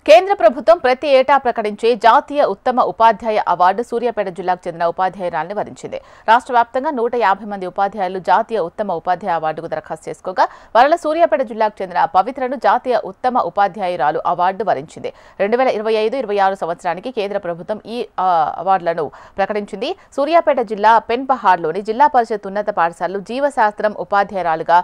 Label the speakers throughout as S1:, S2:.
S1: కేంద్ర ప్రభుత్వం ప్రతి ఏటా ప్రకటించే జాతీయ ఉత్తమ ఉపాధ్యాయ అవార్డు సూర్యాపేట జిల్లాకు చెందిన ఉపాధ్యాయురాలిని వరించింది. రాష్ట్ర వ్యాప్తంగా 150 మంది ఉపాధ్యాయులు జాతీయ ఉత్తమ ఉపాధ్యాయ అవార్డుకు దరఖాస్తు చేసుకోగా వారిలో సూర్యాపేట జిల్లాకు చెందిన పవిత్రను జాతీయ ఉత్తమ ఉపాధ్యాయురాలు అవార్డు వరించింది. 2025-26 సంవత్సరానికి కేంద్ర ప్రభుత్వం ఈ అవార్డులను ప్రకటించింది. సూర్యాపేట జిల్లా పెన్పహాడ్లోని జిల్లా పరిషత్ ఉన్నత పాఠశాలలో జీవశాస్త్రం ఉపాధ్యాయురాలుగా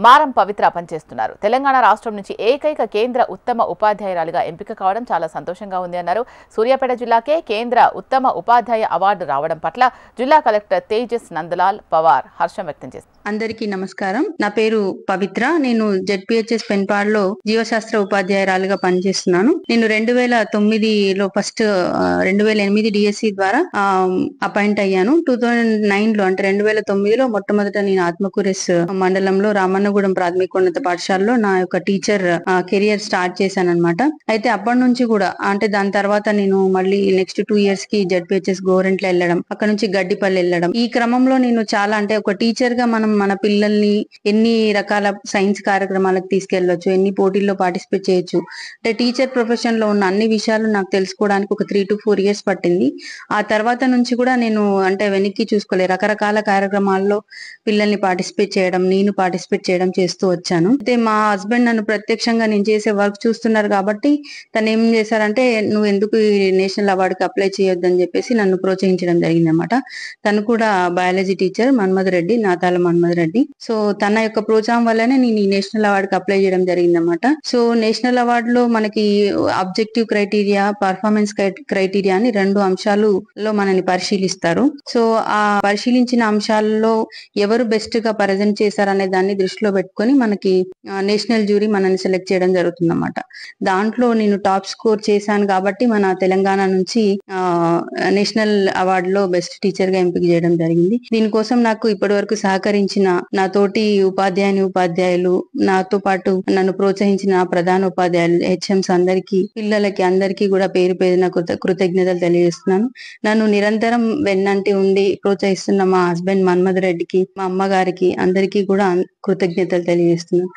S1: మారం పవిత్ర పనిచేస్తున్నారు. తెలంగాణ రాష్ట్రం నుంచి ఏకైక కేంద్ర ఉత్తమ ఉపాధ్యాయురాలిగా ఎంపిక కావడం చాలా సంతోషంగా ఉంది అన్నారు. సూర్యాపేట జిల్లాకే కేంద్ర ఉత్తమ ఉపాధ్యాయ అవార్డు రావడం పట్ల జిల్లా కలెక్టర్ తేజస్ నందలాల్ పవార్ హర్షం వ్యక్తం చేశారు.
S2: అందరికీ నమస్కారం. నా పేరు పవిత్ర. నేను జెడ్పీహెచ్ఎస్ పెన్పాడ్లో జీవశాస్త్ర ఉపాధ్యాయురాలుగా పనిచేస్తున్నాను. నేను 2009లో ఫస్ట్ 2008 డిఎస్సి ద్వారా అపాయింట్ అయ్యాను. 2009లో అంటే 2009లో మొట్టమొదట నేను ఆత్మకూరెస్ మండలంలో రామన్నగూడెం ప్రాథమికోన్నత పాఠశాలలో నా యొక్క టీచర్ కెరియర్ స్టార్ట్ చేశాను అనమాట. అయితే అప్పటి నుంచి కూడా అంటే దాని తర్వాత నేను మళ్ళీ నెక్స్ట్ 2 years కి జెడ్పీహెచ్ఎస్ గోరెంట్ల వెళ్ళడం, అక్కడ నుంచి గడ్డిపల్లి వెళ్ళడం. ఈ క్రమంలో నేను చాలా అంటే ఒక టీచర్ గా మనం మన పిల్లల్ని ఎన్ని రకాల సైన్స్ కార్యక్రమాలకు తీసుకెళ్లొచ్చు, ఎన్ని పోటీల్లో పార్టిసిపేట్ చేయొచ్చు, అంటే టీచర్ ప్రొఫెషన్ లో ఉన్న అన్ని విషయాలు నాకు తెలుసుకోవడానికి ఒక 3 to 4 years పట్టింది. ఆ తర్వాత నుంచి కూడా నేను అంటే వెనక్కి చూసుకోలే, రకరకాల కార్యక్రమాల్లో పిల్లల్ని పార్టిసిపేట్ చేయడం, నేను పార్టిసిపేట్ చేయడం చేస్తూ వచ్చాను. అయితే మా హస్బెండ్ నన్ను ప్రత్యక్షంగా నేను చేసే వర్క్ చూస్తున్నారు కాబట్టి తను ఏం చేశారంటే, నువ్వు ఎందుకు ఈ నేషనల్ అవార్డుకి అప్లై చేయొద్దని చెప్పేసి నన్ను ప్రోత్సహించడం జరిగింది అనమాట. తను కూడా biology teacher Manmath Reddy, Natala Manmath Reddy. So తన యొక్క ప్రోత్సాహం వల్లనే నేను ఈ నేషనల్ అవార్డుకి అప్లై చేయడం జరిగింది అనమాట. సో నేషనల్ అవార్డులో మనకి ఆబ్జెక్టివ్ క్రైటీరియా, పర్ఫార్మెన్స్ క్రైటీరియా అని 2 అంశాలలో మనని పరిశీలిస్తారు. సో ఆ పరిశీలించిన అంశాలలో ఎవరు బెస్ట్ గా ప్రజెంట్ చేశారనే దాన్ని దృష్టిలో పెట్టుకొని మనకి నేషనల్ జ్యూరీ మనల్ని సెలెక్ట్ చేయడం జరుగుతుంది అన్నమాట. దాంట్లో నేను టాప్ స్కోర్ చేశాను కాబట్టి మన తెలంగాణ నుంచి నేషనల్ అవార్డులో బెస్ట్ టీచర్ గా ఎంపిక చేయడం జరిగింది. దీనికోసం నాకు ఇప్పటి వరకు సహకరించిన నా తోటి ఉపాధ్యాయులు, నాతో పాటు నన్ను ప్రోత్సహించిన ప్రధాన ఉపాధ్యాయులు, హెచ్ఎంస్ అందరికీ, పిల్లలకి అందరికీ కూడా పేరు పేరున కృతజ్ఞతలు తెలియజేస్తున్నాను. నన్ను నిరంతరం వెన్నంటి ఉండి ప్రోత్సహిస్తున్న మా హస్బెండ్ మన్మథ్ రెడ్డికి, మా అమ్మగారికి అందరికీ కూడా కృతజ్ఞతలు తెలియజేస్తున్నాను.